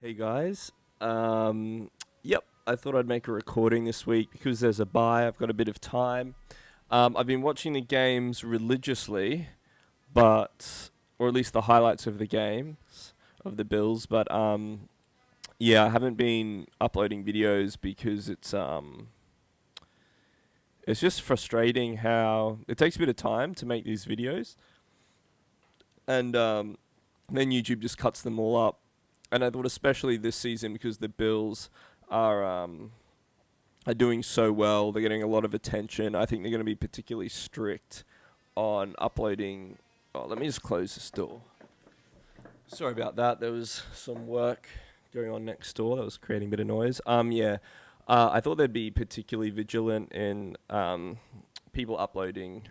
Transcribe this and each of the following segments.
Hey guys. Yep, I thought I'd make a recording this week because there's a bye. I've got a bit of time. I've been watching the games religiously, or at least the highlights of the games of the Bills. But yeah, I haven't been uploading videos because it's just frustrating how it takes a bit of time to make these videos, and then YouTube just cuts them all up. And I thought especially this season because the Bills are doing so well, they're getting a lot of attention. I think they're going to be particularly strict on uploading. Oh, let me just close this door. Sorry about that. There was some work going on next door that was creating a bit of noise. I thought they'd be particularly vigilant in people uploading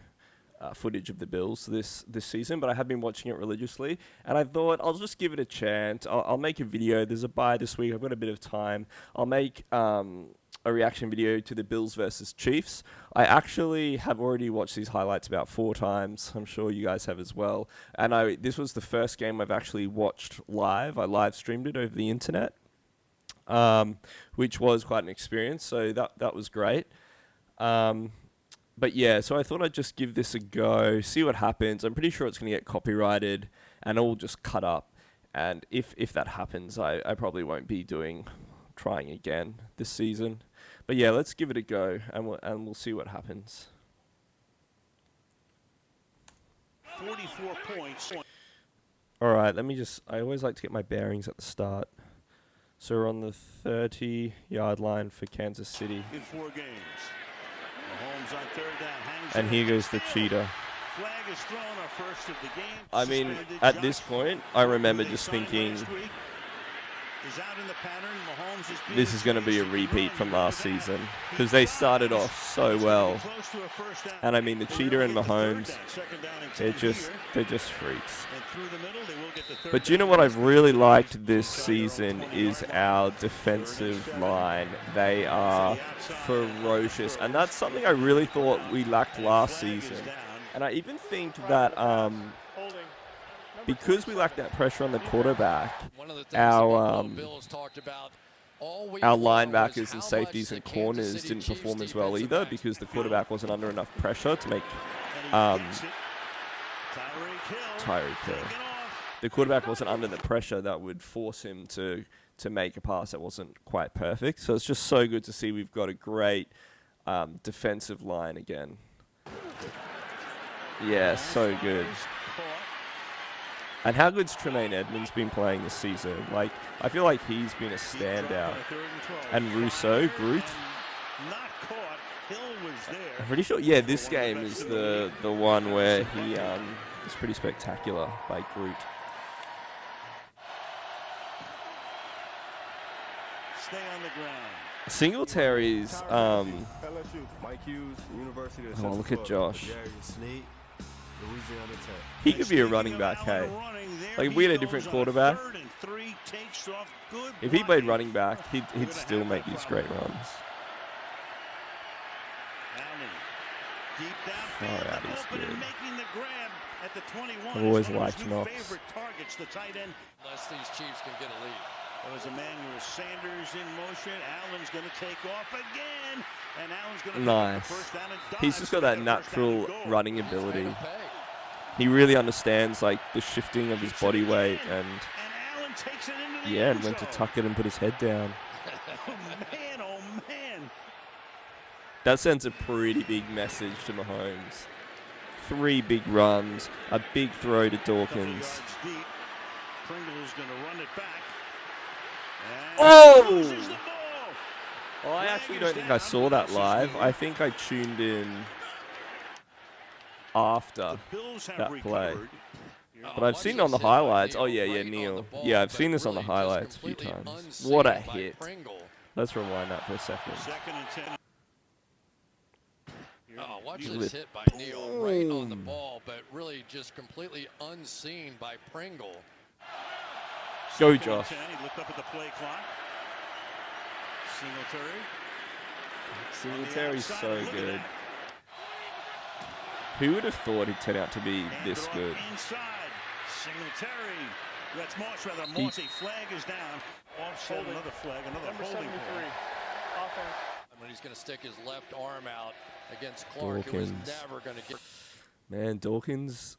footage of the Bills this season, but I have been watching it religiously, and I thought I'll just give it a chance. I'll make a video. There's a bye this week. I've got a bit of time. I'll make a reaction video to the Bills versus Chiefs. I actually have already watched these highlights about 4 times. I'm sure you guys have as well. And this was the first game I've actually watched live. I live streamed it over the internet, which was quite an experience. So that was great. But yeah, so I thought I'd just give this a go, see what happens. I'm pretty sure it's going to get copyrighted and all just cut up. And if that happens, I probably won't be trying again this season. But yeah, let's give it a go and we'll see what happens. 44 points. All right, I always like to get my bearings at the start. So we're on the 30-yard line for Kansas City. In 4 games. Mahomes on 3rd down, hangs And here goes the cheetah. Flag is thrown, our first of the game. I mean, at this point, I remember just thinking, this is going to be a repeat from last season because they started off so well. And I mean, the cheetah and Mahomes, they're just freaks. But do you know what I've really liked this season is our defensive line. They are ferocious, and that's something I really thought we lacked last season. And I even think that because we lacked that pressure on the quarterback, our linebackers and safeties and corners didn't perform as well either because the quarterback wasn't under enough pressure to make Tyreek Hill. The quarterback wasn't under the pressure that would force him to make a pass that wasn't quite perfect. So it's just so good to see we've got a great defensive line again. Yeah, so good. And how good's Tremaine Edmonds been playing this season? Like, I feel like he's been a standout. And Rousseau, Groot. I'm pretty sure, yeah, this game is the one where he is pretty spectacular by Groot. Stay on the ground. Singletary's, oh, look at Josh. He could be a running back, hey. Like, if we had a different quarterback, if he played running back, he'd still make these great runs. Far out, he's good. I've always liked Knox. Unless these Chiefs can get a lead. There was Emmanuel Sanders in motion. Allen's going to take off again. And Allen's going to nice. First down and He's just got that natural running ability. He really understands like the shifting of his body weight and Allen takes it into the yeah, and went to tuck it and put his head down. Oh man. That sends a pretty big message to Mahomes. 3 big runs, a big throw to Dawkins. Pringle's going to run it back. Oh! Well, I actually don't think I saw that live. I think I tuned in after that play. But I've seen it on the highlights. Oh, yeah, Neil. Yeah, I've seen this on the highlights a few times. What a hit. Let's rewind that for a second. Oh, watch this hit by Neil. Right on the ball, but really just completely unseen by Pringle. Go, Josh. He looked up at the play clock. Singletary's so good. Who would have thought he'd turn out to be this good? Inside. Singletary That's Moss, rather. Moss, a flag is down. Offset, another flag, another Number holding 73. call. Offense. When he's going to stick his left arm out against Clark, it was never going to get. Man, Dawkins,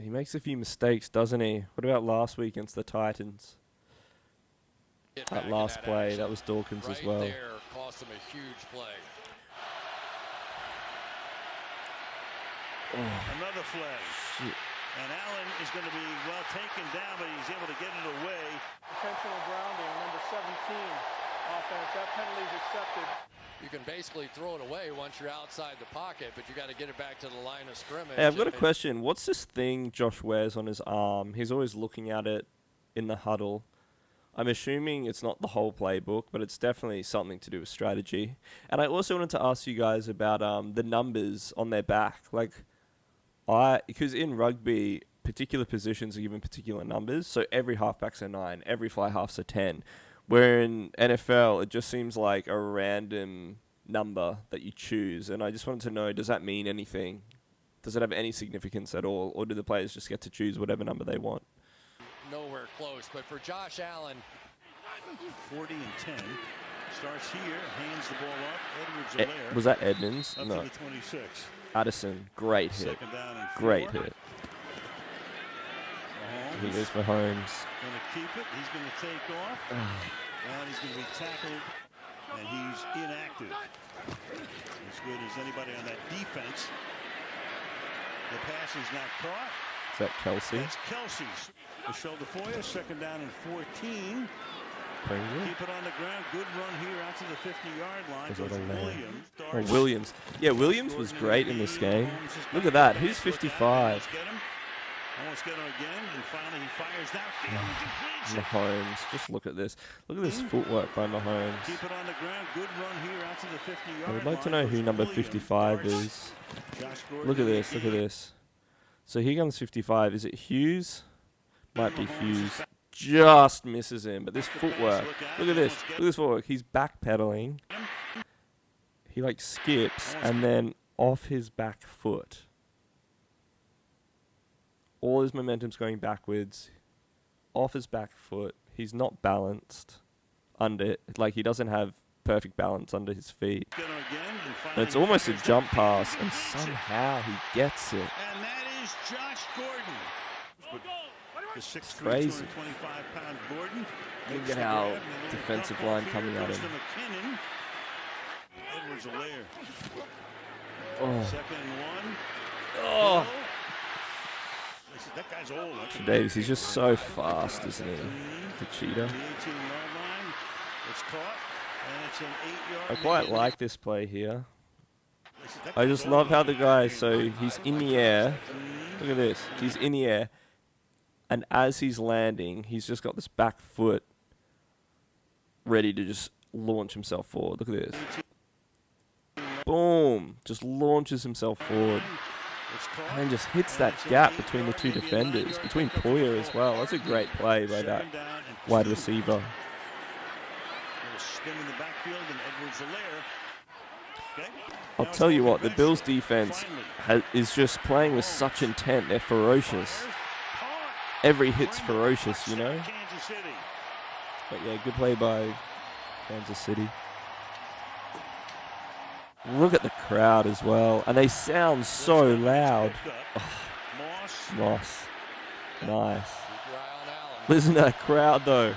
he makes a few mistakes, doesn't he? What about last week against the Titans? back That in last that play, action. that was Dawkins right as well. There cost him a huge play. Another flag. Shit. And Allen is going to be, well, taken down, but he's able to get it away. Intentional grounding, number 17. Offense. That penalty is accepted. You can basically throw it away once you're outside the pocket, but you got to get it back to the line of scrimmage. Hey, I've got a and- question. What's this thing Josh wears on his arm? He's always looking at it in the huddle. I'm assuming it's not the whole playbook, but it's definitely something to do with strategy. And I also wanted to ask you guys about the numbers on their back. Because in rugby, particular positions are given particular numbers. So every halfback's a 9, every fly half's a 10. Where in NFL, it just seems like a random number that you choose. And I just wanted to know, does that mean anything? Does it have any significance at all? Or do the players just get to choose whatever number they want? Nowhere close, but for Josh Allen, 40 and 10. Starts here, hands the ball up. Edwards Alaire. Was that Edmonds? Up No. to the 26. Addison. Great hit. Second down and 4. Great hit. Mahomes He goes for Holmes. going to keep it. He's going to take off. And he's going to be tackled. And he's inactive. As good as anybody on that defense. The pass is not caught. Is that Kelsey? That's Kelsey's. The shoulder for you. Second down and 14. Pringle? Keep it on the ground. Good run here out to the 50-yard line. Was that Goes a layup? Williams. Oh, Williams. Yeah, Williams was great in this game. Look at that. Who's 55? Almost get him again, and finally he fires downfield and completes it. Mahomes. Just look at this. Look at this footwork by Mahomes. Keep it on the ground. Good run here out to the 50-yard I line. would like to know who number Williams 55 starts. is. Josh Gordon Look at in the this. Look at lead. this. So here comes 55. Is it Hughes? Might be Hughes. Just misses him. But this footwork. Look at this. Look at this footwork. He's backpedaling. He skips and then off his back foot. All his momentum's going backwards. Off his back foot. He's not balanced under. He doesn't have perfect balance under his feet. Get him again, and And finally it's almost a fires jump downfield pass, and completes it. somehow he gets it. And that is Josh Gordon. The 6'3", crazy. 225-pound Gordon. Look makes at the how grab, and a little defensive dump line off coming here at goes him. to McKinnon. Edwards Alaire. Oh, Second and 1. oh. They said, that guy's old. Davis, he's just so fast, isn't he? The cheetah. The 18-yard line. It's caught, and it's an 8-yard. I quite like this play here. I just love how the guy, so he's in the air. Look at this. He's in the air. And as he's landing, he's just got this back foot ready to just launch himself forward. Look at this. Boom. Just launches himself forward. And then just hits that gap between the two defenders, between Poyer as well. That's a great play by that wide receiver. Spin in the backfield, and Edwards Alaire. Okay. I'll Now it's tell you over what, the to Bills' Benson. defense Finally. is just playing with such intent. They're ferocious. Caught. Every hit's Bring it. ferocious, you know? Kansas City. But yeah, good play by Kansas City. Look at the crowd as well. And they sound so loud. Moss. Moss. Nice. keep your eye on Allen. Listen to that crowd, though.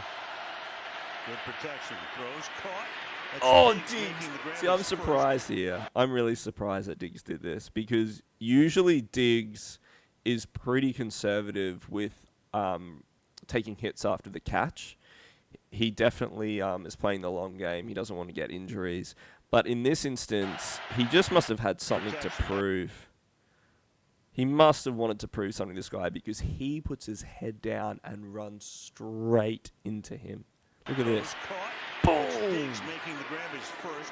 Good protection. Throws caught. That's Oh, Diggs Diggs. making the grab See, I'm his first. surprised here. I'm really surprised that Diggs did this because usually Diggs is pretty conservative with taking hits after the catch. He definitely is playing the long game. He doesn't want to get injuries. But in this instance, he just must have had something to prove. He must have wanted to prove something to this guy because he puts his head down and runs straight into him. Look at this. Caught. Boom! Diggs making the grab his first.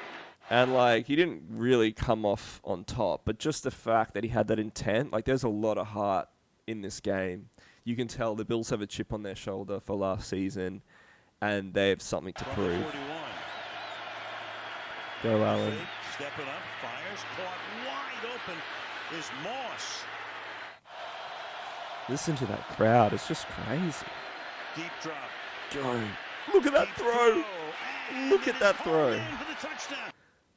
And, he didn't really come off on top, but just the fact that he had that intent, there's a lot of heart in this game. You can tell the Bills have a chip on their shoulder for last season, and they have something to From the prove. 41. Go, Allen. Fake, stepping up, fires, caught wide open is Moss. Listen to that crowd. It's just crazy. Deep drop. Go. Look at that Deep throw. and Look it at that is throw. hauled in for the touchdown.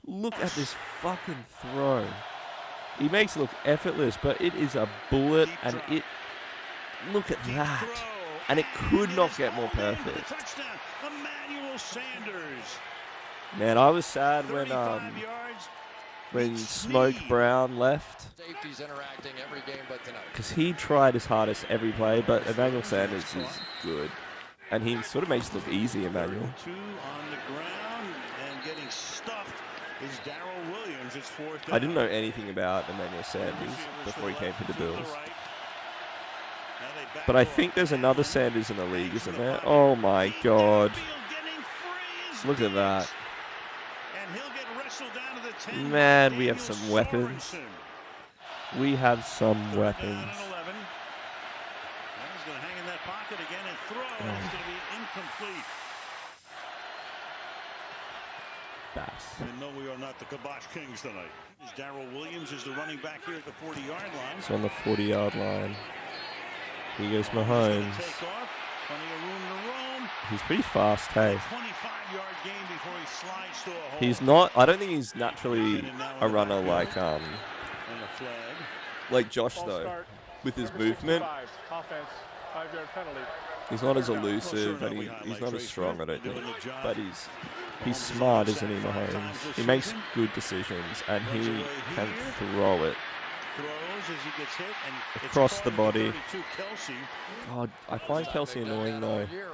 Look at this fucking throw. He makes it look effortless, but it is a bullet, Deep and drop. it... Look at Deep that. throw, And it could it not is get more hauled in for the perfect. touchdown. Emmanuel Sanders. Man, I was sad when 35 yards. when Reached Smoke Snead. Brown left, Safeties interacting every game but tonight. because he tried his hardest every play, but Emmanuel Sanders is good. And he sort of makes it look easy, Emmanuel. 2 on the ground and getting stuffed is Darrell Williams. It's 4th down. I didn't know anything about Emmanuel Sanders before he came to the Bills. But I think there's another Sanders in the league, isn't there? Oh my God. Look at that. And he'll get wrestled down to the 10. Man, we have Daniel some weapons. Sorensen. We have some 3rd weapons. down and 11. And he's going to hang in that pocket again and throw. It's going to be incomplete. Bass. And no, we are not the Kibosh Kings tonight. Darrell Williams is the running back here at the 40-yard line. It's on the 40-yard line. Here goes He's gonna Mahomes. take off. Plenty of room to roam. He's pretty fast, hey. 25-yard gain before he slides to a hole. He's not, I don't think he's naturally a runner like And a flag. Josh False though. start. With his Number movement, 65, offense, 5-yard penalty. he's not as Well, elusive sure and enough, we he's highlight not Trey as strong, I Smith don't think. doing the job. But he's smart, isn't he, Mahomes? He makes good decisions and he can throw it Throws as he gets hit and it's across the caught at body. 32, Kelsey. God, I find Kelsey They've done annoying that all though. year.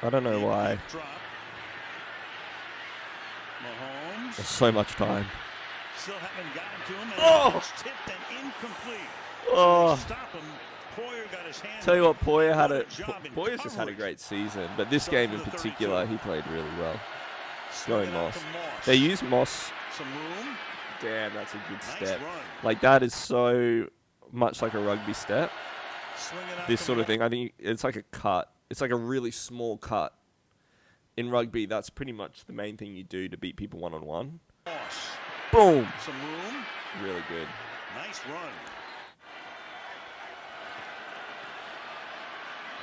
I don't know why. Drop. Mahomes There's so much time. still haven't gotten to him. And Oh! it's tipped and incomplete. Oh, Stop him. Poyer got his hand. tell you what, Poyer had What a job in Poyer's just had a coverage. great season, but this game in particular, he played really well. Swing Going it out Moss. to Moss. They use Moss. Some room. Damn, that's a good Nice step. run. Like that is so much like a rugby step. Swing it out This to sort of Moss. thing. I think it's like a cut. It's like a really small cut. In rugby, that's pretty much the main thing you do to beat people one-on-one. Moss. Boom. Some room. Really good. Nice run.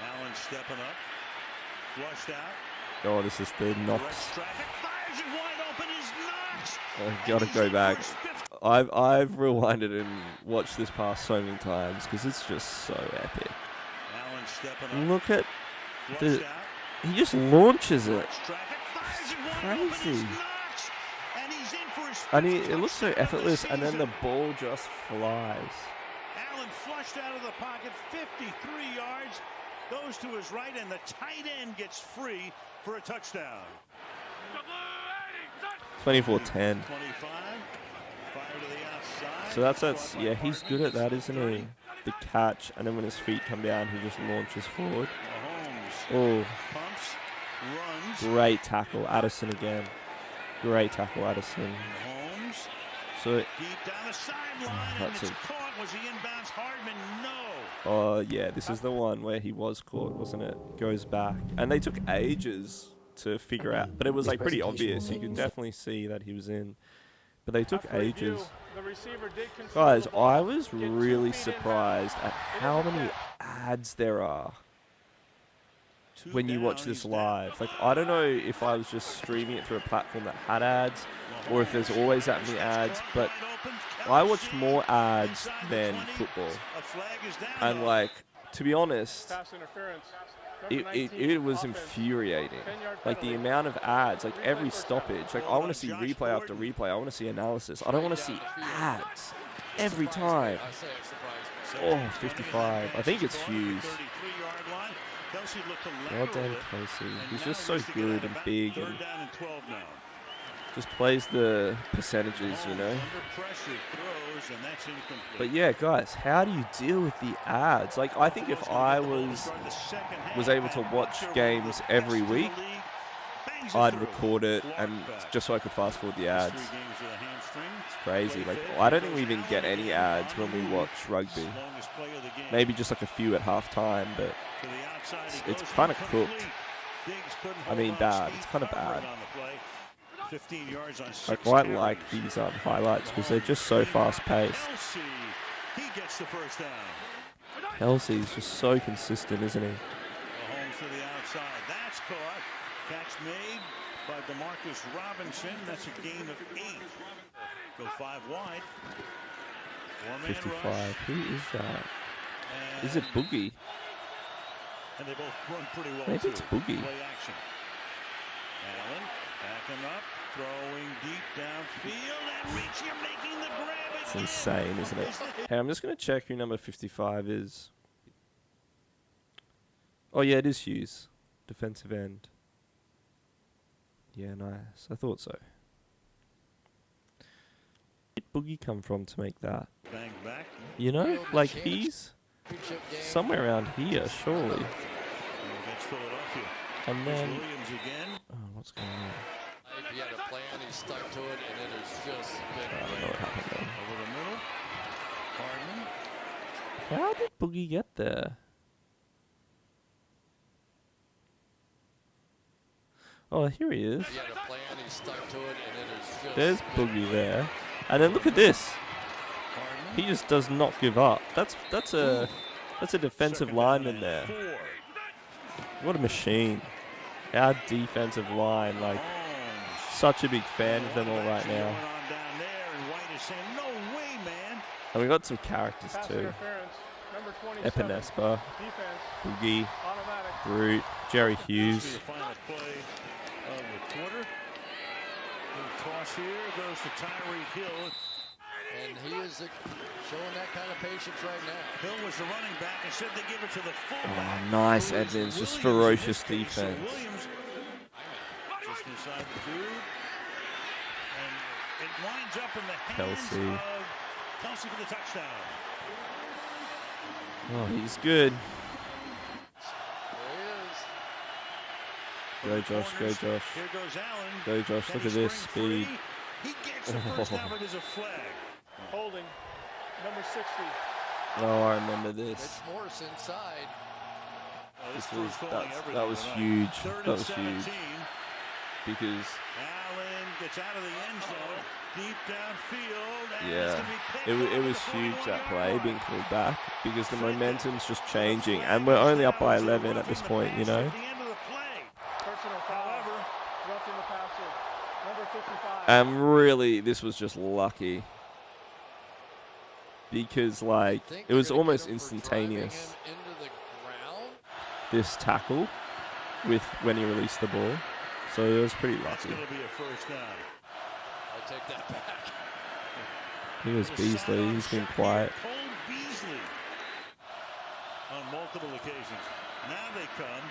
Allen stepping up. Flushed out. Oh, this is the Knox. Directs traffic. Fires it wide open. Is Knox. I've got to go back. I've rewinded and watched this pass so many times because it's just so epic. Allen stepping up. Look at Flushed the. out. He just launches it. Directs traffic. Fires it wide open. Is Crazy. Knox. And he's in for his And fifth it looks so touchdown of the effortless, and then the season. ball just flies. Allen flushed out of the pocket, 53 yards, goes to his right, and the tight end gets free for a touchdown. 24-10. 25, fire to the outside. So that's yeah, he's good at that, isn't he? The catch, and then when his feet come down, he just launches forward. Mahomes Oh, pumps, runs. great tackle, Addison again. Great tackle, Addison. Mahomes So, deep down the sideline, and that's it's a- caught. Was he inbounds? Hardman, no. oh yeah, this is the one where he was caught, wasn't it? Goes back, and they took ages to figure out, but it was like pretty obvious. You could definitely see that he was in, but they took After review, ages. the receiver did control Guys, the ball, I was get 2 really feet in surprised bounds. at how many ads there are Two when you down, watch this he's down. live. Like, I don't know if I was just streaming it through a platform that had ads, or if there's always that many ads, but I watched more ads than football. A flag is down, And though. like, to be honest, Pass interference. Number it 19, was offense, infuriating. 10-yard Like the penalty. amount of ads, like every stoppage. Like I want to see replay after replay. I want to see analysis. I don't want to see ads every time. I say it surprised me. Oh, 55. I think it's Hughes. 33-yard line. Kelsey looked to lateral Goddamn it, Kelsey. and He's now just he so needs to get good out and of big third and down and 12 now. just plays the percentages, you Mahomes know. Under pressure throws, and that's incomplete. But yeah, guys, how do you deal with the ads? Like, I think if I was able to watch games every week, I'd record it and just so I could fast forward the ads. It's crazy. Like, I don't think we even get any ads when we watch rugby. Maybe just like a few at halftime, but it's kind of cooked. I mean, bad. It's kind of bad. 15 yards on I 6 quite carries. like these highlights because they're just so fast paced. Kelsey, he gets the first down. Kelsey's just so consistent, isn't he? Mahomes to the outside. That's caught. Catch made by DeMarcus Robinson. That's a gain of 8. Go 5 wide. 4-man 55. rush. Who is that? And, Is it Boogie? and they both run pretty well, Maybe too. it's Boogie. Play action. Allen backing up, throwing deep downfield, and reaching, making the grab. It's insane, isn't it? Hey, I'm just going to check who number 55 is. Oh, yeah, it is Hughes. Defensive end. Yeah, nice. I thought so. Where did Boogie come from to make that? Bang back. You know, like he's somewhere around here, surely. Against Philadelphia. And Here's then, Williams again. oh, what's going on? If he had a plan, he stuck to it, and it has just been I don't know what happened there. Over the middle. Hardman. How did Boogie get there? Oh, here he is. He had a plan, he stuck to it, and it has just There's been Boogie there. And then look at this. Hardman. He just does not give up. That's a defensive Second down lineman and there. 4. What a machine. Our defensive line, like, Holmes. such a big fan of them all right Actually now. went on down there, and White is saying, "No way, man." And we got some characters Pass too. interference. Number 27. Epinespa, Defense. Boogie, Automatic. Brute, Jerry This is Hughes. the final play of the quarter. Little toss here goes to Tyreek Hill. And he is showing that kind of patience right now. Hill was the running back and said they give it to the fullback. Oh, nice, who is Edmonds. Just Williams in ferocious this case. So defense. Williams just inside the dude. And it winds up in the hands Kelsey. of Kelsey for the touchdown. Oh, he's good. There he is. Go, Josh. Go, Josh. Here goes Allen. Go, Josh. Can Look he at this spring speed. free? He gets the first down, but there's a flag. Holding. Number 60. Oh, I remember Mitch this. Morris inside. This was that was huge. Third That and was 17. huge because Allen gets out of the end zone, deep downfield. And yeah, it's gonna be picked it off was at the huge 41 that play line. being called back because the momentum's just changing and we're only up by 11 at this point, you know. At the end of the play. Personal foul. However, Roughing the passer. Number 55. And really, this was just lucky because like Think it was they're gonna almost get him for driving instantaneous. him into the ground. This tackle with when he released the ball, so it was pretty that's lucky. going to be a first down. I take that back. He was The Beasley. sideline He's been shot quiet. here, Cole Beasley on multiple occasions. Now they come.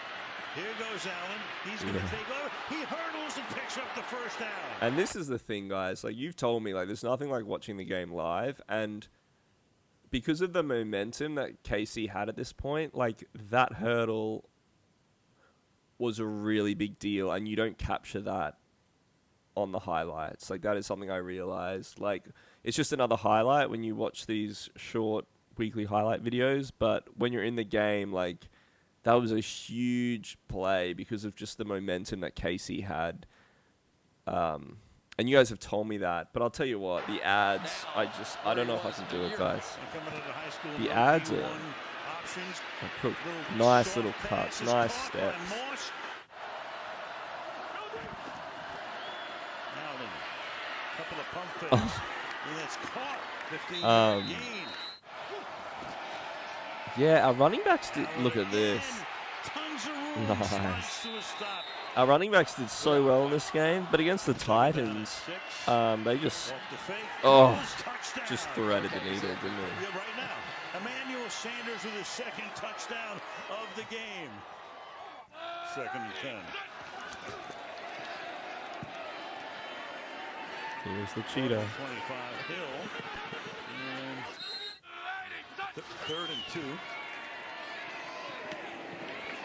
Here goes Allen. He's going to Yeah. take over. He hurdles and picks up the first down. And this is the thing, guys. Like you've told me, like there's nothing like watching the game live, and because of the momentum that KC had at this point, like that hurdle was a really big deal, and you don't capture that on the highlights. Like that is something I realized. Like it's just another highlight when you watch these short weekly highlight videos, but when you're in the game, like that was a huge play because of just the momentum that KC had. And you guys have told me that, but I'll tell you what, the ads, I don't know if I can do it, guys. And coming into high school, The no ads D1 are options. cool. Little Nice soft little pass cuts, is nice caught by steps. Moss. Allen, couple of pump fakes, and it's caught. 15-yard gain. Yeah, our running backs did, look at this. Tons of room. Nice. Slides to a stop. Our running backs did so well in this game, but against the Titans, they just, Off the fake. oh, Goes, touchdown. just threaded the needle, didn't they? Yeah, right now. Emmanuel Sanders with his second touchdown of the game. 2nd and 10. Here's the cheetah. 25 Hill. And 3rd and 2.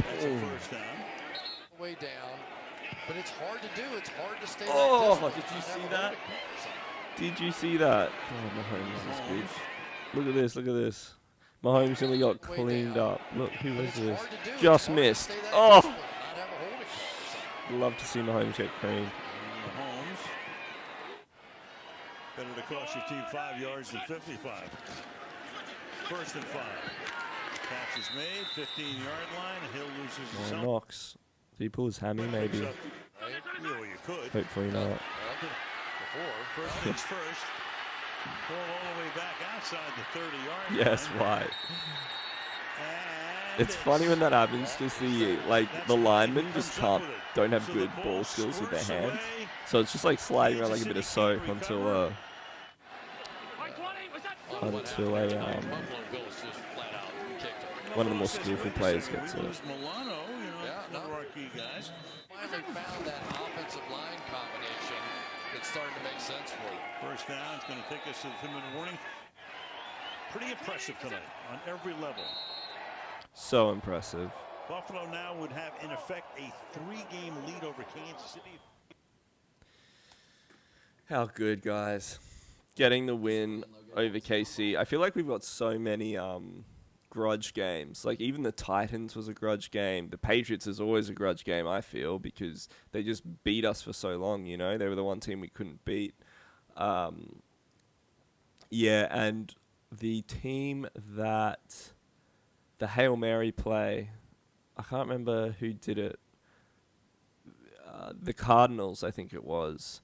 That's a first down. Way down. But it's hard to do. It's hard to stay Oh, that did you disciplined. see Never that? heard it. Did you see that? Oh, Mahomes is good. Look at this, look at this. Mahomes nearly got cleaned up. Look, who But was it's this? hard to do. It's Just hard to missed. stay that Oh, disciplined, not have a holding call. love to see Mahomes get creamed. Mahomes. Better to cost your team 5 yards than 55. 1st and 5. Catch is made, 15-yard line. Hill loses his Oh, own. Knox. Did he pull his hammy, maybe? Right? Well, you could. Hopefully not. First things first. Ball all the way back outside the 30-yard line. Yes, right. And It's funny when that happens. Just the the linemen He just comes up can't, with it. don't have So good the ball skills with their squirts hands. away. So it's just like sliding around like a Kansas bit of City soap can't until recover. one of the more Buffalo says, skillful "Wait a players second, gets we it." lose Milano, one of our key guys. Finally found that offensive line combination that's starting to make sense for them. First down, it's going to take us to the 10-minute warning. Pretty impressive tonight on every level. So impressive. Buffalo now would have, in effect, a 3-game lead over Kansas City. How good, guys. Getting the win over KC. I feel like we've got so many grudge games. Like, even the Titans was a grudge game. The Patriots is always a grudge game, I feel, because they just beat us for so long, you know? They were the one team we couldn't beat. Yeah, and the team that the Hail Mary play, I can't remember who did it. The Cardinals, I think it was.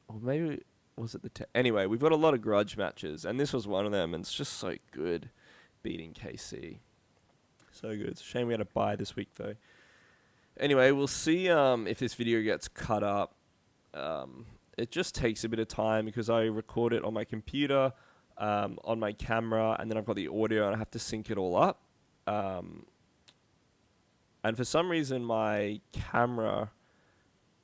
Or maybe was it the... Anyway, we've got a lot of grudge matches, and this was one of them, and it's just so good beating KC. So good. It's a shame we had a bye this week, though. Anyway, we'll see if this video gets cut up. It just takes a bit of time because I record it on my computer, on my camera, and then I've got the audio, and I have to sync it all up. And for some reason, my camera...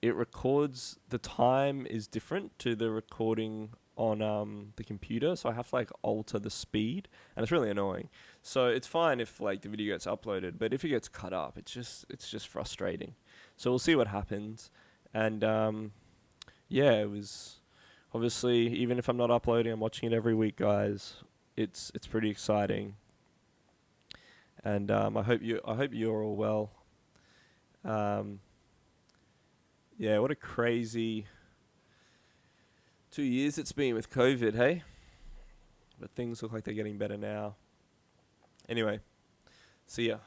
it records, the time is different to the recording on the computer, so I have to like alter the speed, and it's really annoying. So it's fine if like the video gets uploaded, but if it gets cut up, it's just frustrating. So we'll see what happens. And yeah, it was obviously, even if I'm not uploading, I'm watching it every week, guys. It's pretty exciting. And I hope you're all well. Yeah, what a crazy 2 years it's been with COVID, hey? But things look like they're getting better now. Anyway, see ya.